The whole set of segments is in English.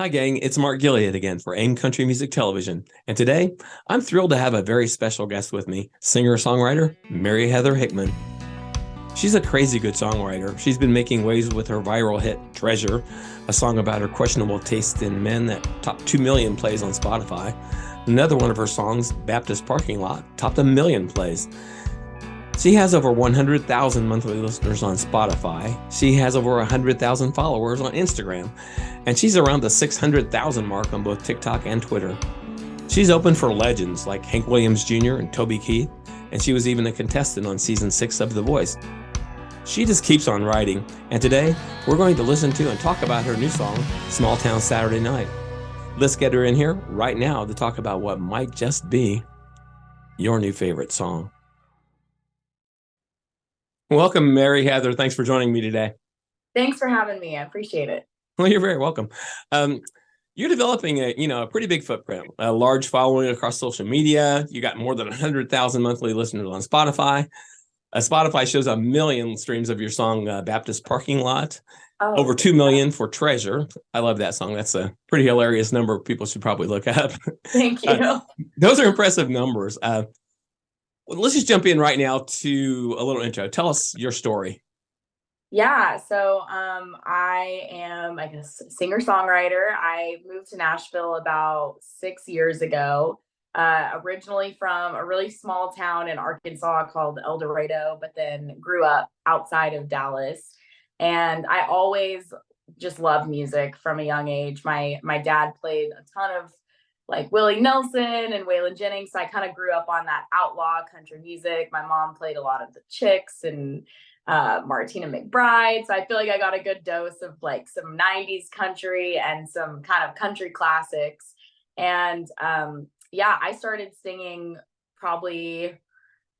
Hi, gang. It's Mark Gilead again for AIM Country Music Television. And today, I'm thrilled to have a very special guest with me, singer-songwriter Mary Heather Hickman. She's a crazy good songwriter. She's been making waves with her viral hit, Treasure, a song about her questionable taste in men that topped 2 million plays on Spotify. Another one of her songs, Baptist Parking Lot, topped 1 million plays. She has over 100,000 monthly listeners on Spotify. She has over 100,000 followers on Instagram. And she's around the 600,000 mark on both TikTok and Twitter. She's opened for legends like Hank Williams Jr. and Toby Keith, and she was even a contestant on season 6 of The Voice. She just keeps on writing, and today we're going to listen to and talk about her new song, Small Town Saturday Night. Let's get her in here right now to talk about what might just be your new favorite song. Welcome, Mary Heather. Thanks for joining me today. Thanks for having me. I appreciate it. Well, you're very welcome. You're developing a pretty big footprint, a large following across social media. You got more than 100,000 monthly listeners on Spotify. Spotify shows 1 million streams of your song, Baptist Parking Lot. Over 2 million for Treasure. I love that song. That's a pretty hilarious number. People should probably look up. Thank you. Those are impressive numbers. Let's just jump in right now to a little intro. Tell us your story. Yeah, so I am, I guess, singer-songwriter. I moved to Nashville about 6 years ago, originally from a really small town in Arkansas called El Dorado, but then grew up outside of Dallas. And I always just loved music from a young age. My dad played a ton of like Willie Nelson and Waylon Jennings. So I kind of grew up on that outlaw country music. My mom played a lot of the Chicks and Martina McBride. So I feel like I got a good dose of like some 90s country and some kind of country classics. And yeah, I started singing probably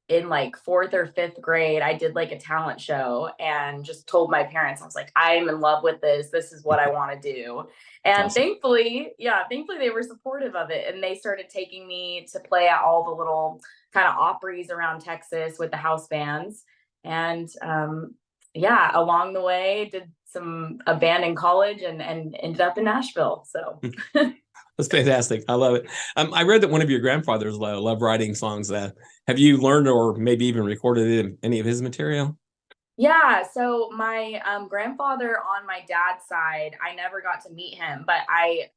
in like 4th or 5th grade. I did like a talent show and just told my parents, I was like, I'm in love with this. This is what I want to do. And Awesome. thankfully they were supportive of it. And they started taking me to play at all the little kind of Opries around Texas with the house bands. And yeah, along the way, did a band in college and ended up in Nashville. So That's fantastic. I love it. I read that one of your grandfathers loved writing songs. Have you learned or maybe even recorded any of his material? yeah, so my grandfather on my dad's side, I never got to meet him, but I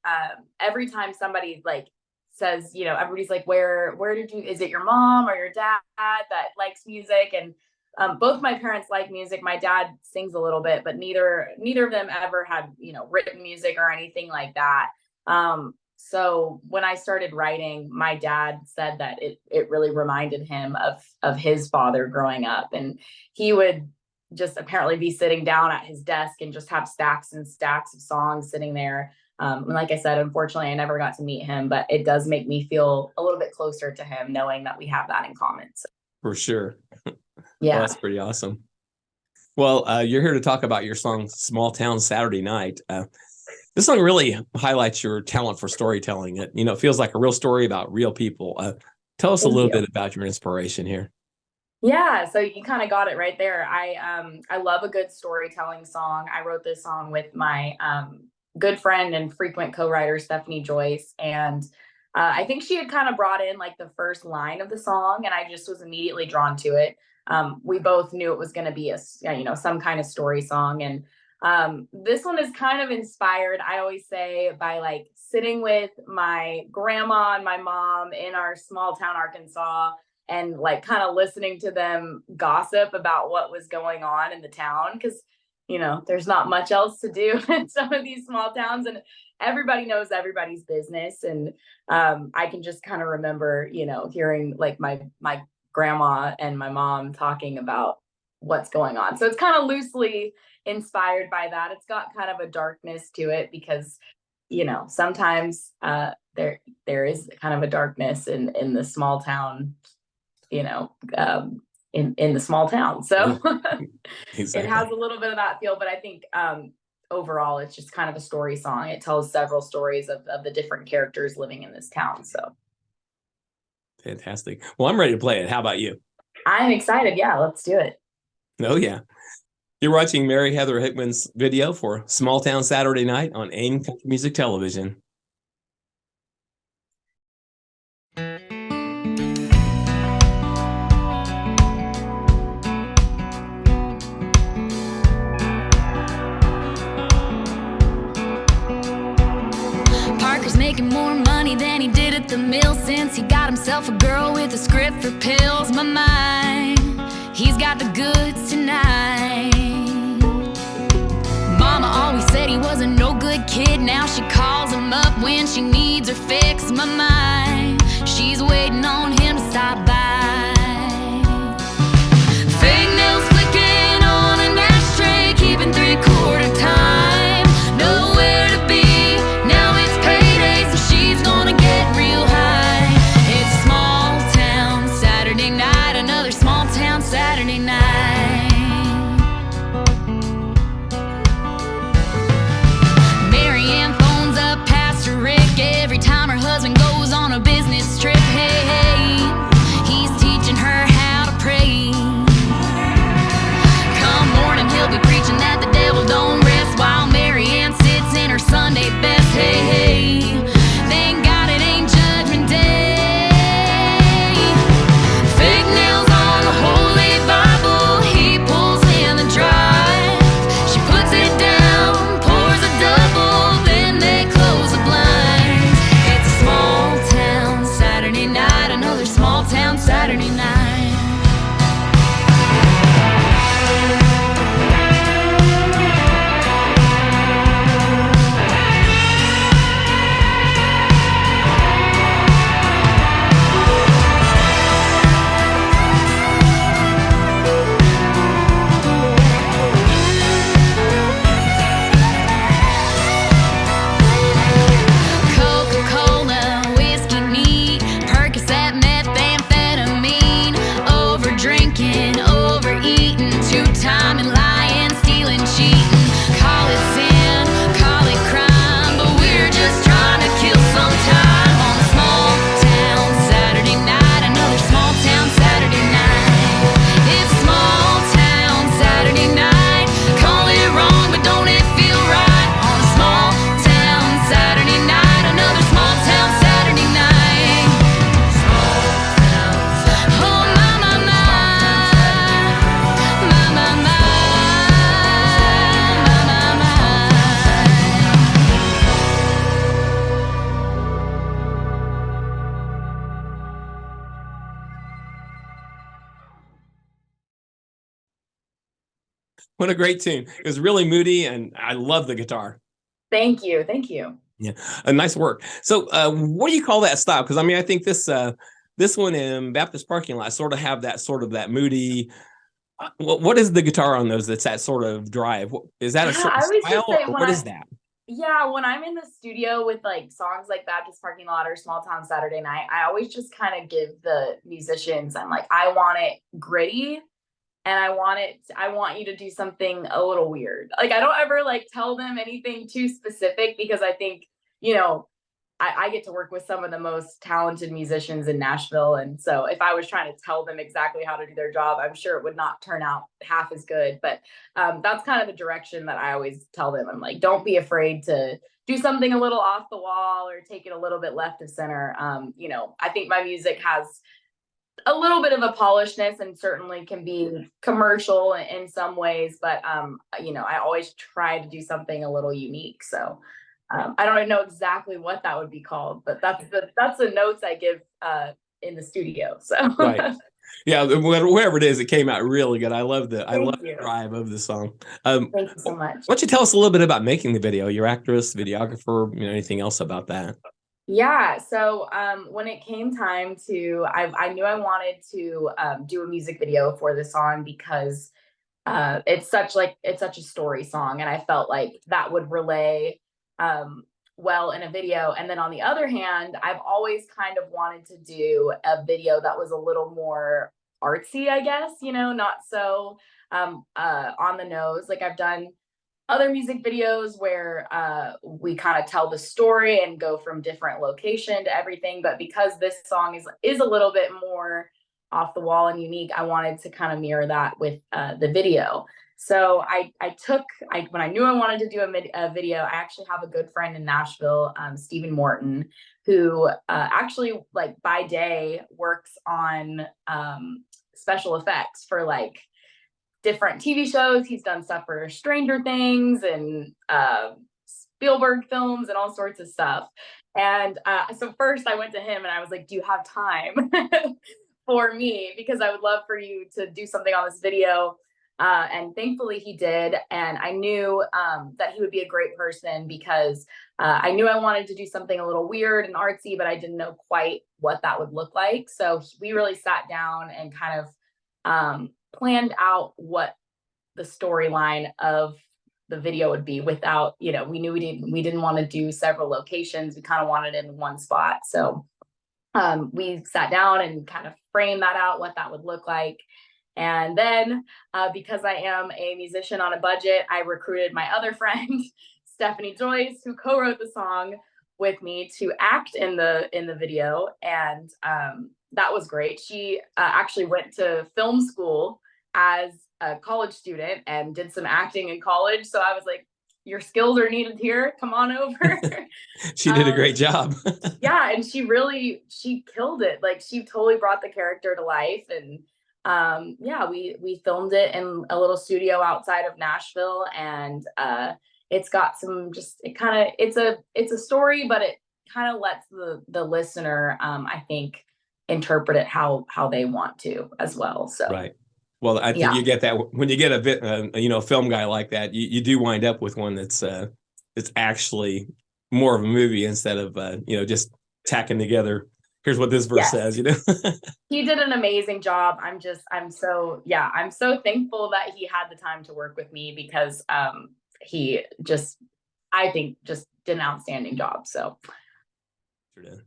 every time somebody like says, everybody's like, where did you, is it your mom or your dad that likes music? And both my parents like music. My dad sings a little bit, but neither of them ever had, written music or anything like that. So when I started writing, my dad said that it really reminded him of his father growing up, and he would just apparently be sitting down at his desk and just have stacks and stacks of songs sitting there. And like I said, unfortunately, I never got to meet him, but it does make me feel a little bit closer to him knowing that we have that in common. So. For sure. Yeah. Well, that's pretty awesome. Well, you're here to talk about your song, Small Town Saturday Night. This song really highlights your talent for storytelling. It feels like a real story about real people. Tell us a little bit about your inspiration here. Yeah, so you kind of got it right there. I love a good storytelling song. I wrote this song with my good friend and frequent co-writer Stephanie Joyce, and I think she had kind of brought in like the first line of the song, and I just was immediately drawn to it. We both knew it was going to be some kind of story song, and this one is kind of inspired, I always say, by like sitting with my grandma and my mom in our small town Arkansas and like kind of listening to them gossip about what was going on in the town, because there's not much else to do in some of these small towns, and everybody knows everybody's business. And I can just kind of remember hearing like my grandma and my mom talking about what's going on. So it's kind of loosely inspired by that. It's got kind of a darkness to it because sometimes there is kind of a darkness in the small town, in the small town. So Exactly. It has a little bit of that feel, but I think overall it's just kind of a story song. It tells several stories of the different characters living in this town. So fantastic. Well, I'm ready to play it. How about you? I'm excited. Yeah, let's do it. Oh, yeah. You're watching Mary Heather Hickman's video for Small Town Saturday Night on AIM Country Music Television. Parker's making more money than he did at the mill since he got himself a girl with a script for pills. My mind, he's got the goods tonight. Mama always said he was a no good kid. Now she calls him up when she needs her fix. My mind, she's waiting on him to stop by. Fake nails flicking on an ashtray, keeping 3/4 time. Nowhere to be. Now it's payday, so she's gonna get real high. It's a small town Saturday night, another small town Saturday night. Marianne phones up Pastor Rick every time her husband goes on a business trip. Hey, hey, he's teaching her how to pray. Come morning, he'll be preaching that the devil don't rest while Marianne sits in her Sunday best. Hey, hey, thank God it ain't Judgment Day. Fake nails on the Holy Bible, he pulls in the drive. She puts it down, pours a double, then they close the blinds. It's a small town Saturday night, another small town Saturday night. Coca-Cola, whiskey neat, Percocet, methamphetamine, over drinking, overeating, two-timing, lying, stealing, cheating. Call it sin, call it crime, but we're just trying to kill some time on a small town Saturday night, another small town Saturday night. It's small town Saturday night, call it wrong, but don't it feel right on a small town Saturday night, another small town Saturday night. Oh my, my, my, my, my, my, my, my, my. What a great tune. It was really moody, and I love the guitar. Thank you. Thank you. Yeah, nice work. So, what do you call that style? Because I mean, I think this one in Baptist Parking Lot sort of have that moody. What is the guitar on those? That's that sort of drive. Is that a Yeah, certain I always style, just say or when what is that? yeah, when I'm in the studio with like songs like Baptist Parking Lot or Small Town Saturday Night, I always just kind of give the musicians, I'm like, I want it gritty and I want you to do something a little weird. Like I don't ever like tell them anything too specific because I think, you know, I get to work with some of the most talented musicians in Nashville. And so if I was trying to tell them exactly how to do their job, I'm sure it would not turn out half as good. But that's kind of the direction that I always tell them. I'm like, don't be afraid to do something a little off the wall or take it a little bit left of center. You know, I think my music has a little bit of a polishedness and certainly can be commercial in some ways, but you know, I always try to do something a little unique. So I don't know exactly what that would be called, but that's the notes I give in the studio. So Right. Yeah, whatever it is, it came out really good. I love the Thank you. drive of the song. Thank you so much. Why don't you tell us a little bit about making the video? Your actress, videographer, anything else about that? Yeah, so when it came time to, I knew I wanted to do a music video for the song because it's such a story song, and I felt like that would relay well in a video. And then on the other hand, I've always kind of wanted to do a video that was a little more artsy, I guess, you know, not so on the nose. Like I've done other music videos where we kind of tell the story and go from different location to everything. But because this song is a little bit more off the wall and unique, I wanted to kind of mirror that with the video. So when I knew I wanted to do a video, I actually have a good friend in Nashville, Stephen Morton, who actually like by day works on special effects for like different TV shows. He's done stuff for Stranger Things and Spielberg films and all sorts of stuff. And so first I went to him and I was like, do you have time for me? Because I would love for you to do something on this video. And thankfully he did. And I knew that he would be a great person because I knew I wanted to do something a little weird and artsy, but I didn't know quite what that would look like. So we really sat down and kind of planned out what the storyline of the video would be without, we knew we didn't want to do several locations. We kind of wanted it in one spot. So we sat down and kind of framed that out, what that would look like. And then because I am a musician on a budget, I recruited my other friend, Stephanie Joyce, who co-wrote the song with me, to act in the video. And that was great. She actually went to film school as a college student and did some acting in college. So I was like, your skills are needed here. Come on over. She did a great job. Yeah. And she killed it. Like she totally brought the character to life. And we filmed it in a little studio outside of Nashville. And it's got some it's a story, but it kind of lets the listener, I think, interpret it how they want to as well. So right. Well, I think you get that when you get a bit, a film guy like that, you do wind up with one that's actually more of a movie instead of just tacking together. Here's what this verse says. He did an amazing job. I'm so thankful that he had the time to work with me because he I think just did an outstanding job. So. Sure did.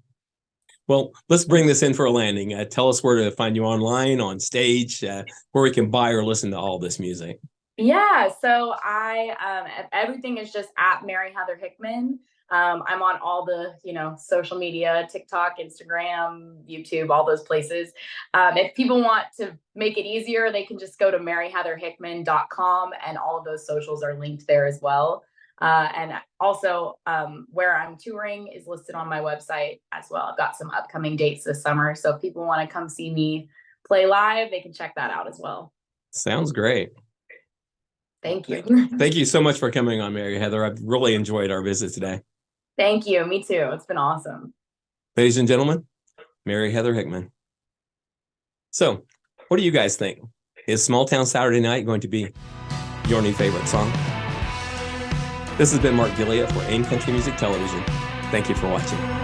Well, let's bring this in for a landing. Tell us where to find you online, on stage, where we can buy or listen to all this music. Yeah, so everything is just at Mary Heather Hickman. I'm on all the, social media, TikTok, Instagram, YouTube, all those places. If people want to make it easier, they can just go to maryheatherhickman.com, and all of those socials are linked there as well. And also where I'm touring is listed on my website as well. I've got some upcoming dates this summer. So if people want to come see me play live, they can check that out as well. Sounds great. Thank you. Thank you so much for coming on, Mary Heather. I've really enjoyed our visit today. Thank you. Me too. It's been awesome. Ladies and gentlemen, Mary Heather Hickman. So what do you guys think? Is Small Town Saturday Night going to be your new favorite song? This has been Mark Gillia for AIM Country Music Television. Thank you for watching.